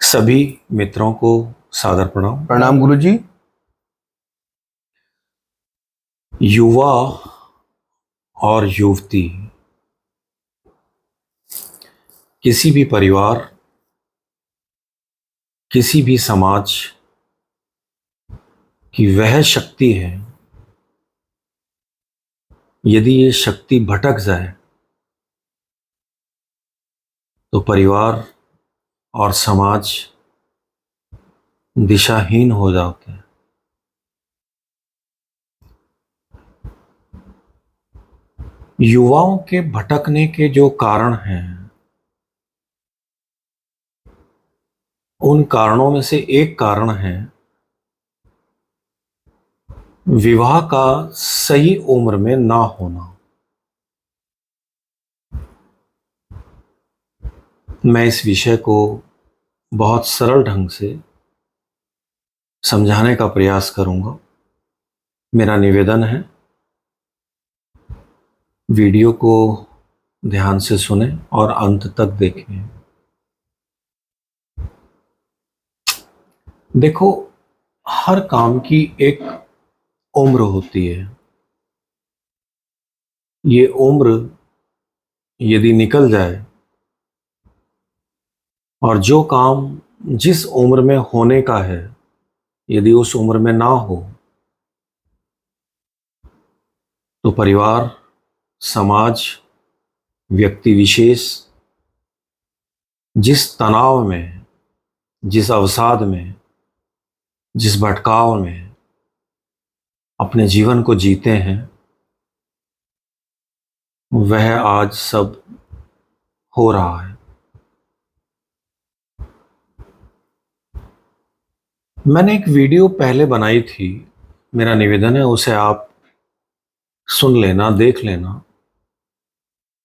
सभी मित्रों को सादर प्रणाम। प्रणाम गुरुजी। युवा और युवती किसी भी परिवार, किसी भी समाज की वह शक्ति है, यदि ये शक्ति भटक जाए तो परिवार और समाज दिशाहीन हो जाते हैं। युवाओं के भटकने के जो कारण हैं, उन कारणों में से एक कारण है विवाह का सही उम्र में ना होना। मैं इस विषय को बहुत सरल ढंग से समझाने का प्रयास करूंगा। मेरा निवेदन है, वीडियो को ध्यान से सुनें और अंत तक देखें। देखो, हर काम की एक उम्र होती है। ये उम्र यदि निकल जाए और जो काम जिस उम्र में होने का है यदि उस उम्र में ना हो तो परिवार, समाज, व्यक्ति विशेष जिस तनाव में, जिस अवसाद में, जिस भटकाव में अपने जीवन को जीते हैं, वह आज सब हो रहा है। मैंने एक वीडियो पहले बनाई थी, मेरा निवेदन है उसे आप सुन लेना, देख लेना।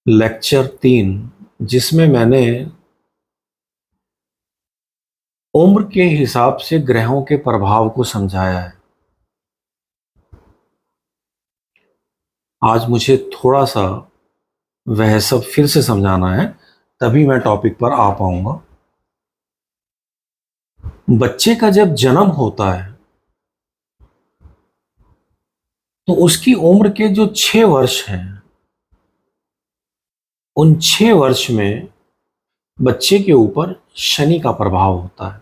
लेक्चर 3, जिसमें मैंने उम्र के हिसाब से ग्रहों के प्रभाव को समझाया है। आज मुझे थोड़ा सा वह सब फिर से समझाना है, तभी मैं टॉपिक पर आ पाऊंगा। बच्चे का जब जन्म होता है तो उसकी उम्र के जो 6 वर्ष हैं, उन 6 वर्ष में बच्चे के ऊपर शनि का प्रभाव होता है,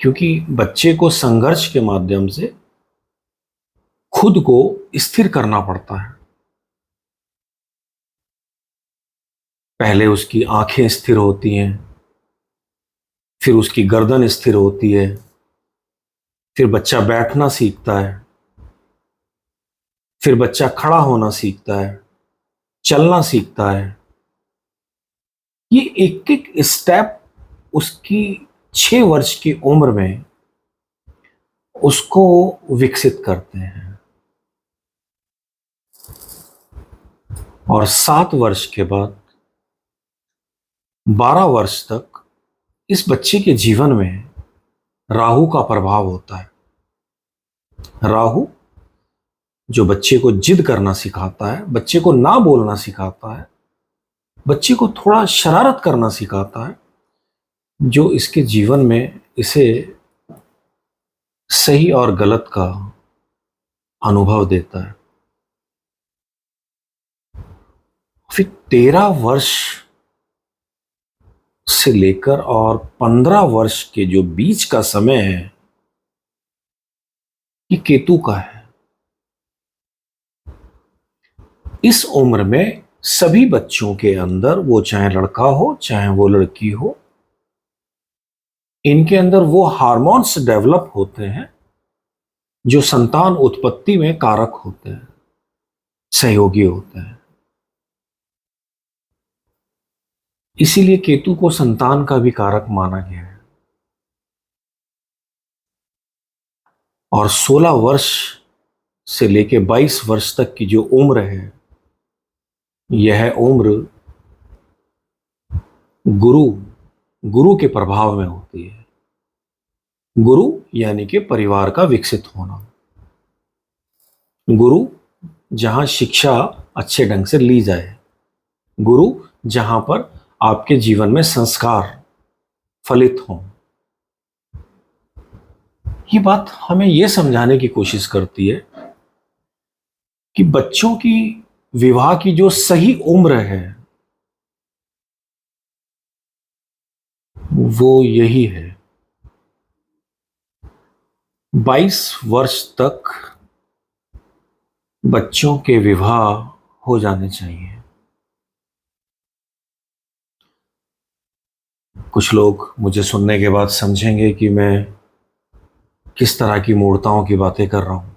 क्योंकि बच्चे को संघर्ष के माध्यम से खुद को स्थिर करना पड़ता है। पहले उसकी आंखें स्थिर होती हैं, फिर उसकी गर्दन स्थिर होती है, फिर बच्चा बैठना सीखता है, फिर बच्चा खड़ा होना सीखता है, चलना सीखता है। ये एक एक स्टेप उसकी 6 वर्ष की उम्र में उसको विकसित करते हैं। और 7 वर्ष के बाद 12 वर्ष तक इस बच्चे के जीवन में राहु का प्रभाव होता है। राहु जो बच्चे को जिद करना सिखाता है, बच्चे को ना बोलना सिखाता है, बच्चे को थोड़ा शरारत करना सिखाता है, जो इसके जीवन में इसे सही और गलत का अनुभव देता है। फिर 13 वर्ष से लेकर और 15 वर्ष के जो बीच का समय है, ये केतु का है। इस उम्र में सभी बच्चों के अंदर, वो चाहे लड़का हो चाहे वो लड़की हो, इनके अंदर वो हार्मोन्स डेवलप होते हैं जो संतान उत्पत्ति में कारक होते हैं, सहयोगी होते हैं। इसीलिए केतु को संतान का भी कारक माना गया है। और 16 वर्ष से लेकर 22 वर्ष तक की जो उम्र है, यह उम्र गुरु के प्रभाव में होती है। गुरु यानी कि परिवार का विकसित होना। गुरु जहां शिक्षा अच्छे ढंग से ली जाए, गुरु जहां पर आपके जीवन में संस्कार फलित हों। ये बात हमें यह समझाने की कोशिश करती है कि बच्चों की विवाह की जो सही उम्र है वो यही है, 22 वर्ष तक बच्चों के विवाह हो जाने चाहिए। कुछ लोग मुझे सुनने के बाद समझेंगे कि मैं किस तरह की मूर्खताओं की बातें कर रहा हूं,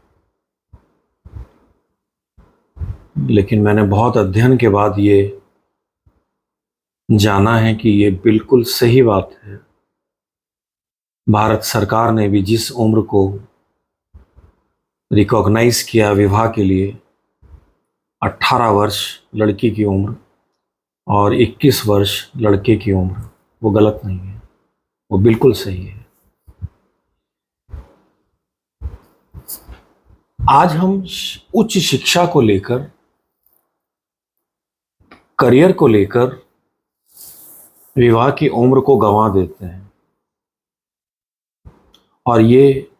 लेकिन मैंने बहुत अध्ययन के बाद ये जाना है कि ये बिल्कुल सही बात है। भारत सरकार ने भी जिस उम्र को रिकॉग्नाइज किया विवाह के लिए, 18 वर्ष लड़की की उम्र और 21 वर्ष लड़के की उम्र, वो गलत नहीं है, वो बिल्कुल सही है। आज हम उच्च शिक्षा को लेकर, करियर को लेकर विवाह की उम्र को गंवा देते हैं और ये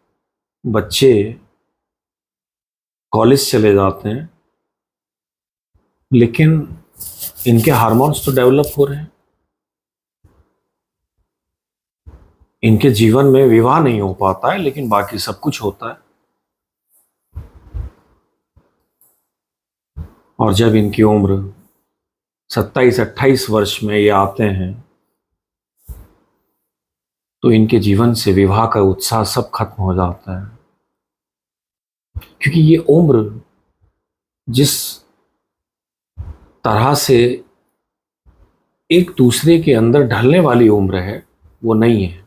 बच्चे कॉलेज चले जाते हैं, लेकिन इनके हार्मोन्स तो डेवलप हो रहे हैं, इनके जीवन में विवाह नहीं हो पाता है लेकिन बाकी सब कुछ होता है। और जब इनकी उम्र 27-28 वर्ष में ये आते हैं तो इनके जीवन से विवाह का उत्साह सब खत्म हो जाता है, क्योंकि ये उम्र जिस तरह से एक दूसरे के अंदर ढलने वाली उम्र है वो नहीं है।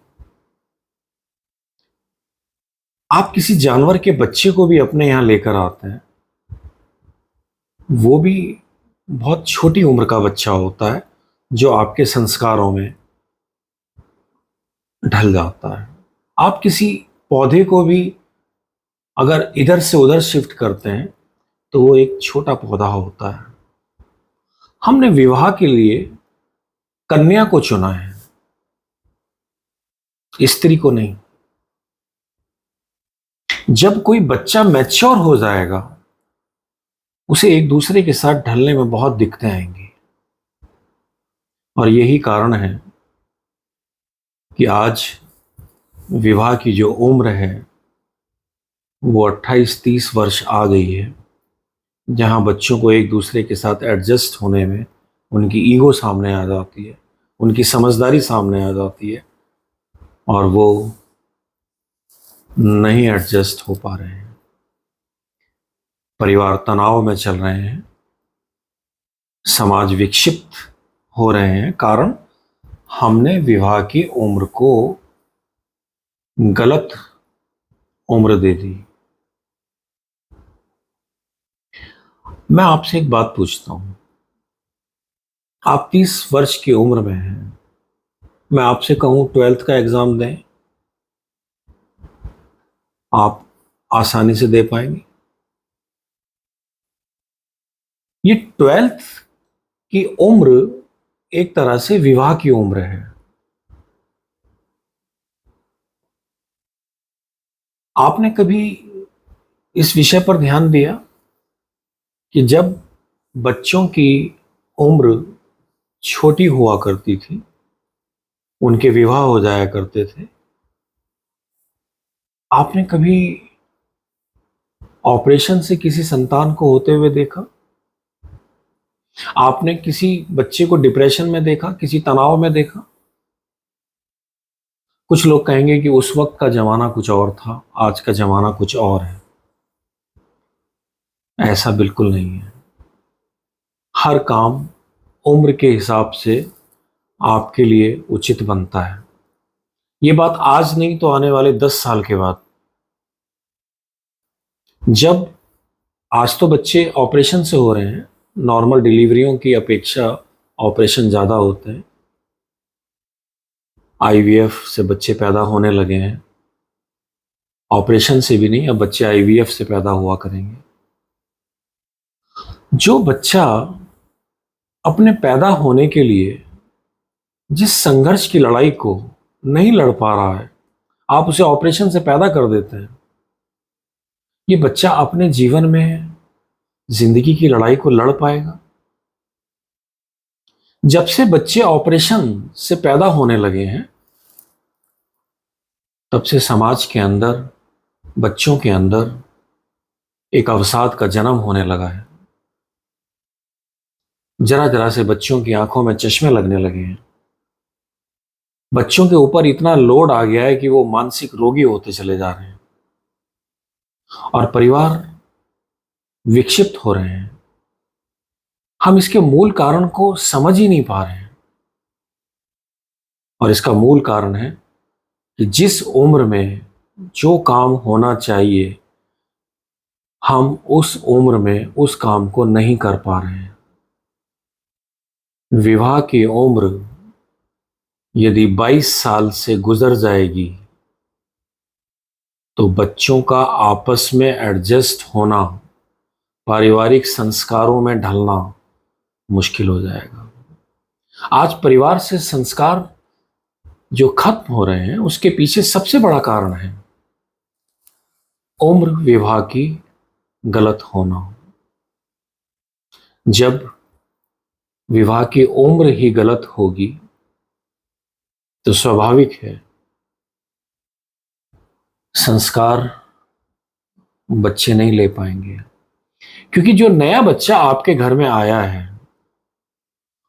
आप किसी जानवर के बच्चे को भी अपने यहां लेकर आते हैं, वो भी बहुत छोटी उम्र का बच्चा होता है जो आपके संस्कारों में ढल जाता है। आप किसी पौधे को भी अगर इधर से उधर शिफ्ट करते हैं तो वो एक छोटा पौधा होता है। हमने विवाह के लिए कन्या को चुना है, स्त्री को नहीं। जब कोई बच्चा मैच्योर हो जाएगा उसे एक दूसरे के साथ ढलने में बहुत दिक्कतें आएंगी, और यही कारण है कि आज विवाह की जो उम्र है वो 28-30 वर्ष आ गई है, जहां बच्चों को एक दूसरे के साथ एडजस्ट होने में उनकी ईगो सामने आ जाती है, उनकी समझदारी सामने आ जाती है और वो नहीं एडजस्ट हो पा रहे हैं। परिवार तनाव में चल रहे हैं, समाज विक्षिप्त हो रहे हैं, कारण हमने विवाह की उम्र को गलत उम्र दे दी। मैं आपसे एक बात पूछता हूं, आप 30 वर्ष की उम्र में हैं, मैं आपसे कहूं 12th का एग्जाम दें, आप आसानी से दे पाएंगे? ये 12th की उम्र एक तरह से विवाह की उम्र है। आपने कभी इस विषय पर ध्यान दिया कि जब बच्चों की उम्र छोटी हुआ करती थी, उनके विवाह हो जाया करते थे, आपने कभी ऑपरेशन से किसी संतान को होते हुए देखा? आपने किसी बच्चे को डिप्रेशन में देखा, किसी तनाव में देखा? कुछ लोग कहेंगे कि उस वक्त का जमाना कुछ और था, आज का जमाना कुछ और है। ऐसा बिल्कुल नहीं है। हर काम उम्र के हिसाब से आपके लिए उचित बनता है। ये बात आज नहीं तो आने वाले 10 साल के बाद, जब आज तो बच्चे ऑपरेशन से हो रहे हैं, नॉर्मल डिलीवरियों की अपेक्षा ऑपरेशन ज़्यादा होते हैं, आईवीएफ से बच्चे पैदा होने लगे हैं, ऑपरेशन से भी नहीं, अब बच्चे आईवीएफ से पैदा हुआ करेंगे। जो बच्चा अपने पैदा होने के लिए जिस संघर्ष की लड़ाई को नहीं लड़ पा रहा है, आप उसे ऑपरेशन से पैदा कर देते हैं, ये बच्चा अपने जीवन में जिंदगी की लड़ाई को लड़ पाएगा? जब से बच्चे ऑपरेशन से पैदा होने लगे हैं, तब से समाज के अंदर, बच्चों के अंदर एक अवसाद का जन्म होने लगा है। जरा जरा से बच्चों की आंखों में चश्मे लगने लगे हैं। बच्चों के ऊपर इतना लोड आ गया है कि वो मानसिक रोगी होते चले जा रहे हैं और परिवार विक्षिप्त हो रहे हैं। हम इसके मूल कारण को समझ ही नहीं पा रहे हैं। और इसका मूल कारण है कि जिस उम्र में जो काम होना चाहिए, हम उस उम्र में उस काम को नहीं कर पा रहे हैं। विवाह की उम्र यदि 22 साल से गुजर जाएगी तो बच्चों का आपस में एडजस्ट होना, पारिवारिक संस्कारों में ढलना मुश्किल हो जाएगा। आज परिवार से संस्कार जो खत्म हो रहे हैं, उसके पीछे सबसे बड़ा कारण है उम्र विवाह की गलत होना। जब विवाह की उम्र ही गलत होगी तो स्वाभाविक है संस्कार बच्चे नहीं ले पाएंगे। क्योंकि जो नया बच्चा आपके घर में आया है,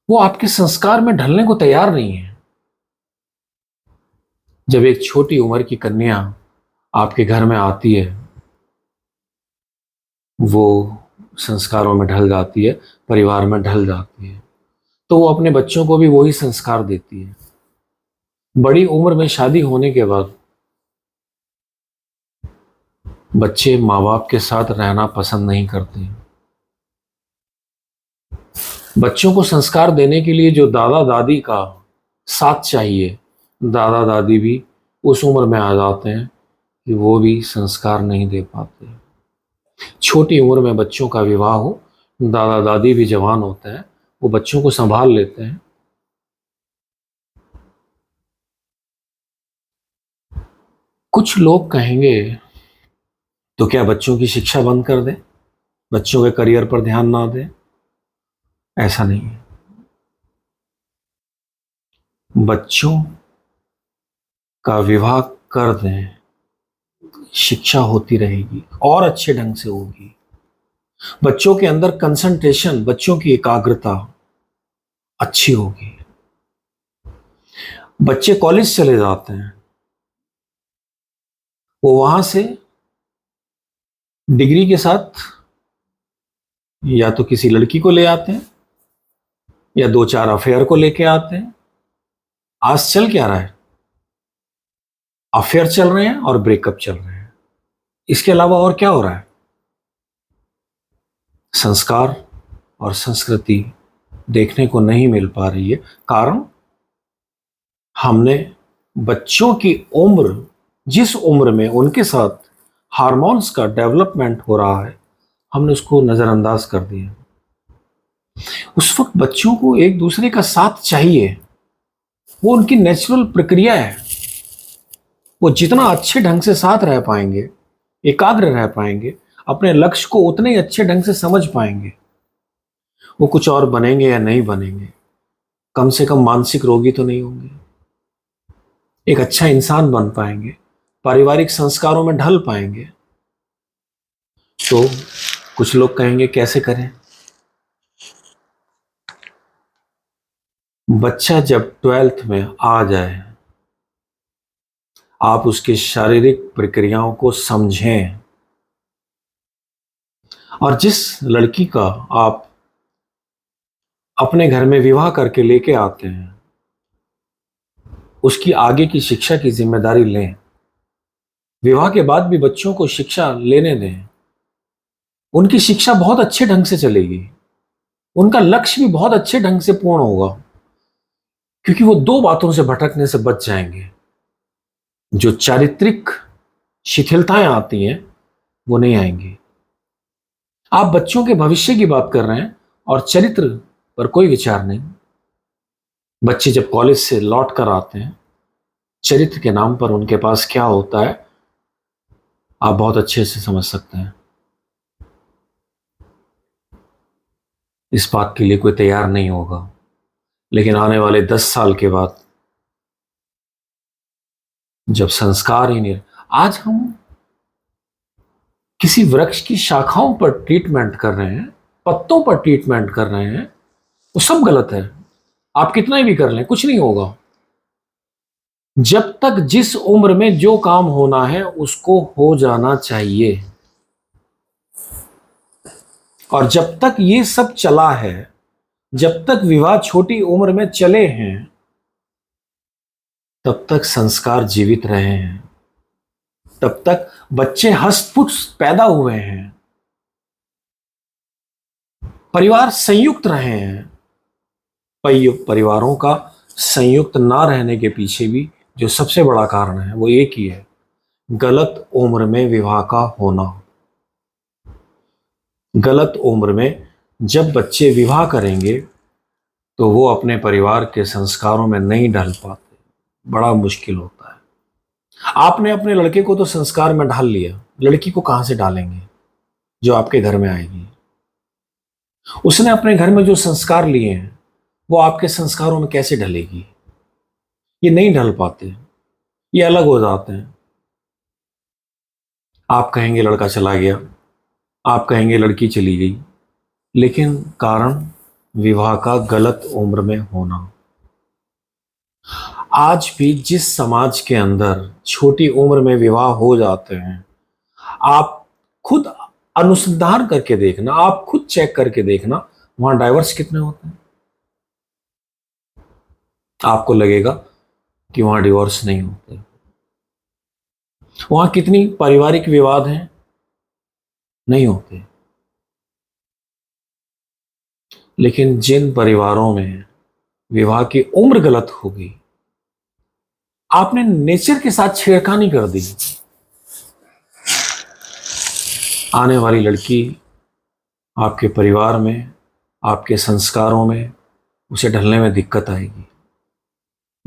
वो आपके संस्कार में ढलने को तैयार नहीं है। जब एक छोटी उम्र की कन्या आपके घर में आती है, वो संस्कारों में ढल जाती है, परिवार में ढल जाती है, तो वो अपने बच्चों को भी वही संस्कार देती है। बड़ी उम्र में शादी होने के बाद बच्चे माँ बाप के साथ रहना पसंद नहीं करते। बच्चों को संस्कार देने के लिए जो दादा दादी का साथ चाहिए, दादा दादी भी उस उम्र में आ जाते हैं कि वो भी संस्कार नहीं दे पाते। छोटी उम्र में बच्चों का विवाह हो, दादा दादी भी जवान होते हैं, वो बच्चों को संभाल लेते हैं। कुछ लोग कहेंगे तो क्या बच्चों की शिक्षा बंद कर दें, बच्चों के करियर पर ध्यान ना दें? ऐसा नहीं है। बच्चों का विवाह कर दें, शिक्षा होती रहेगी और अच्छे ढंग से होगी। बच्चों के अंदर कंसंट्रेशन, बच्चों की एकाग्रता अच्छी होगी। बच्चे कॉलेज चले जाते हैं, वो वहां से डिग्री के साथ या तो किसी लड़की को ले आते हैं या दो चार अफेयर को लेके आते हैं। आज चल क्या रहा है? अफेयर चल रहे हैं और ब्रेकअप चल रहे हैं। इसके अलावा और क्या हो रहा है? संस्कार और संस्कृति देखने को नहीं मिल पा रही है। कारण, हमने बच्चों की उम्र, जिस उम्र में उनके साथ हार्मोन्स का डेवलपमेंट हो रहा है, हमने उसको नजरअंदाज कर दिया। उस वक्त बच्चों को एक दूसरे का साथ चाहिए, वो उनकी नेचुरल प्रक्रिया है। वो जितना अच्छे ढंग से साथ रह पाएंगे, एकाग्र रह पाएंगे, अपने लक्ष्य को उतने ही अच्छे ढंग से समझ पाएंगे। वो कुछ और बनेंगे या नहीं बनेंगे, कम से कम मानसिक रोगी तो नहीं होंगे, एक अच्छा इंसान बन पाएंगे, पारिवारिक संस्कारों में ढल पाएंगे। तो कुछ लोग कहेंगे कैसे करें? बच्चा जब 12th में आ जाए, आप उसकी शारीरिक प्रक्रियाओं को समझें। और जिस लड़की का आप अपने घर में विवाह करके लेके आते हैं, उसकी आगे की शिक्षा की जिम्मेदारी लें। विवाह के बाद भी बच्चों को शिक्षा लेने दें। उनकी शिक्षा बहुत अच्छे ढंग से चलेगी, उनका लक्ष्य भी बहुत अच्छे ढंग से पूर्ण होगा, क्योंकि वो दो बातों से भटकने से बच जाएंगे। जो चारित्रिक शिथिलताएं आती हैं, वो नहीं आएंगी। आप बच्चों के भविष्य की बात कर रहे हैं और चरित्र पर कोई विचार नहीं। बच्चे जब कॉलेज से लौट कर आते हैं, चरित्र के नाम पर उनके पास क्या होता है आप बहुत अच्छे से समझ सकते हैं। इस बात के लिए कोई तैयार नहीं होगा, लेकिन आने वाले 10 साल के बाद जब संस्कार ही नहीं, आज हम किसी वृक्ष की शाखाओं पर ट्रीटमेंट कर रहे हैं, पत्तों पर ट्रीटमेंट कर रहे हैं, वो सब गलत है। आप कितना भी कर लें कुछ नहीं होगा। जब तक जिस उम्र में जो काम होना है उसको हो जाना चाहिए, और जब तक ये सब चला है, जब तक विवाह छोटी उम्र में चले हैं, तब तक संस्कार जीवित रहे हैं, तब तक बच्चे हष्ट-पुष्ट पैदा हुए हैं, परिवार संयुक्त रहे हैं। परिवारों का संयुक्त ना रहने के पीछे भी जो सबसे बड़ा कारण है वो एक ही है, गलत उम्र में विवाह का होना। गलत उम्र में जब बच्चे विवाह करेंगे तो वो अपने परिवार के संस्कारों में नहीं ढल पाते, बड़ा मुश्किल होता है। आपने अपने लड़के को तो संस्कार में ढाल लिया, लड़की को कहां से डालेंगे जो आपके घर में आएगी? उसने अपने घर में जो संस्कार लिए हैं वो आपके संस्कारों में कैसे ढलेगी? ये नहीं ढल पाते, ये अलग हो जाते हैं। आप कहेंगे लड़का चला गया, आप कहेंगे लड़की चली गई, लेकिन कारण विवाह का गलत उम्र में होना। आज भी जिस समाज के अंदर छोटी उम्र में विवाह हो जाते हैं, आप खुद अनुसंधान करके देखना, आप खुद चेक करके देखना, वहां डाइवर्स कितने होते हैं। आपको लगेगा कि वहां डिवोर्स नहीं होते। वहां कितनी पारिवारिक विवाद हैं, नहीं होते। लेकिन जिन परिवारों में विवाह की उम्र गलत हो गई, आपने नेचर के साथ छेड़खानी कर दी, आने वाली लड़की आपके परिवार में, आपके संस्कारों में उसे ढलने में दिक्कत आएगी।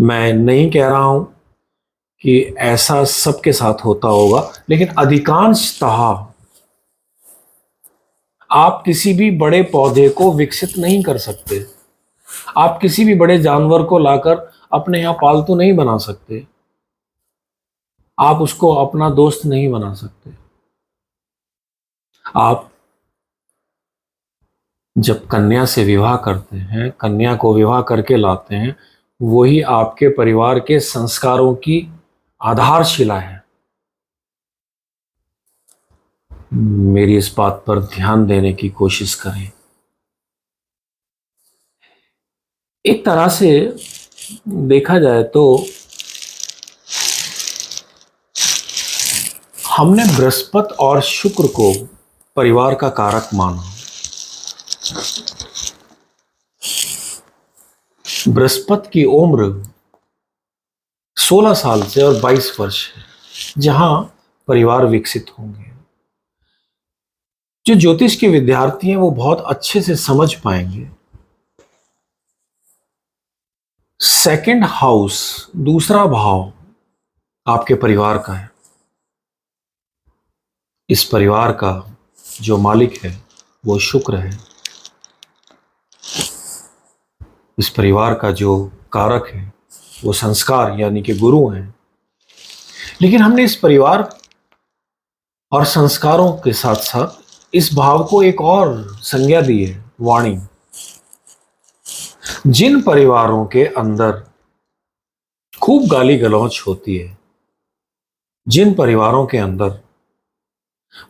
मैं नहीं कह रहा हूं कि ऐसा सबके साथ होता होगा, लेकिन अधिकांशतः आप किसी भी बड़े पौधे को विकसित नहीं कर सकते, आप किसी भी बड़े जानवर को लाकर अपने यहां पालतू नहीं बना सकते, आप उसको अपना दोस्त नहीं बना सकते। आप जब कन्या से विवाह करते हैं, कन्या को विवाह करके लाते हैं, वही आपके परिवार के संस्कारों की आधारशिला है। मेरी इस बात पर ध्यान देने की कोशिश करें। एक तरह से देखा जाए तो हमने बृहस्पति और शुक्र को परिवार का कारक माना। बृहस्पति की उम्र 16 साल से और 22 वर्ष है, जहां परिवार विकसित होंगे। जो ज्योतिष के विद्यार्थी हैं वो बहुत अच्छे से समझ पाएंगे। सेकंड हाउस, दूसरा भाव आपके परिवार का है। इस परिवार का जो मालिक है वो शुक्र है। इस परिवार का जो कारक है वो संस्कार यानी कि गुरु हैं। लेकिन हमने इस परिवार और संस्कारों के साथ साथ इस भाव को एक और संज्ञा दी है, वाणी। जिन परिवारों के अंदर खूब गाली गलौच होती है, जिन परिवारों के अंदर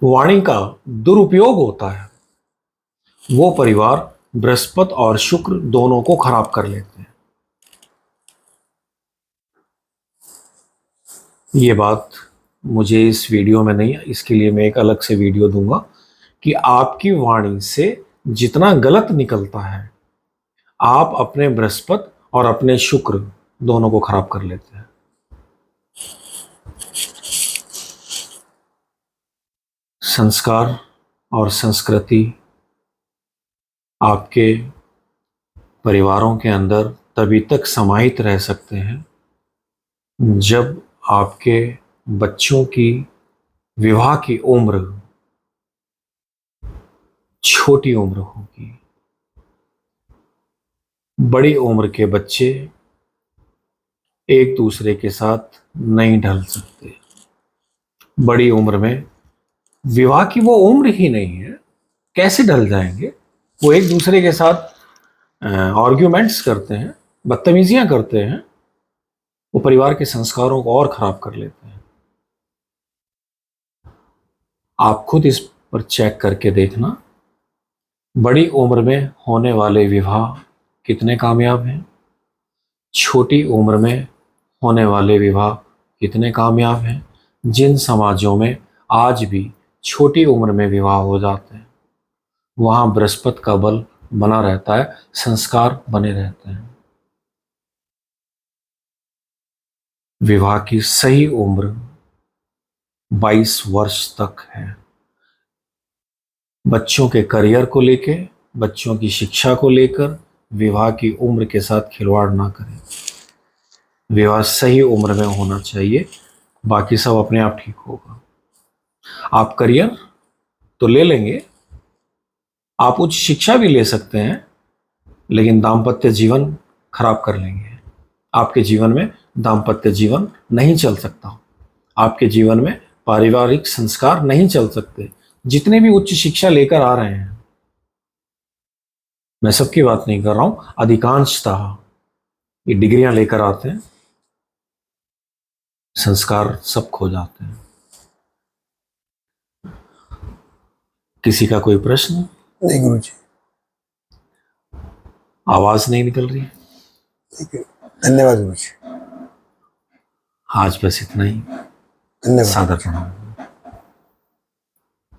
वाणी का दुरुपयोग होता है, वो परिवार बृहस्पति और शुक्र दोनों को खराब कर लेते हैं। ये बात मुझे इस वीडियो में नहीं, इसके लिए मैं एक अलग से वीडियो दूंगा कि आपकी वाणी से जितना गलत निकलता है, आप अपने बृहस्पति और अपने शुक्र दोनों को खराब कर लेते हैं। संस्कार और संस्कृति आपके परिवारों के अंदर तभी तक समाहित रह सकते हैं जब आपके बच्चों की विवाह की उम्र छोटी उम्र होगी, बड़ी उम्र के बच्चे एक दूसरे के साथ नहीं ढल सकते। बड़ी उम्र में विवाह की वो उम्र ही नहीं है, कैसे ढल जाएंगे? वो एक दूसरे के साथ आर्ग्यूमेंट्स करते हैं, बदतमीजियां करते हैं, वो परिवार के संस्कारों को और खराब कर लेते हैं। आप खुद इस पर चेक करके देखना, बड़ी उम्र में होने वाले विवाह कितने कामयाब हैं, छोटी उम्र में होने वाले विवाह कितने कामयाब हैं। जिन समाजों में आज भी छोटी उम्र में विवाह हो जाते हैं, वहां बृहस्पति का बल बना रहता है, संस्कार बने रहते हैं। विवाह की सही उम्र 22 वर्ष तक है। बच्चों के करियर को लेके, बच्चों की शिक्षा को लेकर विवाह की उम्र के साथ खिलवाड़ ना करें। विवाह सही उम्र में होना चाहिए, बाकी सब अपने आप ठीक होगा। आप करियर तो ले लेंगे, आप उच्च शिक्षा भी ले सकते हैं, लेकिन दाम्पत्य जीवन खराब कर लेंगे। आपके जीवन में दाम्पत्य जीवन नहीं चल सकता, आपके जीवन में पारिवारिक संस्कार नहीं चल सकते। जितने भी उच्च शिक्षा लेकर आ रहे हैं, मैं सबकी बात नहीं कर रहा हूं, अधिकांशतः ये डिग्रियां लेकर आते हैं, संस्कार सब खो जाते हैं। किसी का कोई प्रश्न? नहीं गुरुजी। आवाज नहीं निकल रही? ठीक है, धन्यवाद गुरुजी। आज बस इतना ही। धन्यवाद। सादर प्रणाम।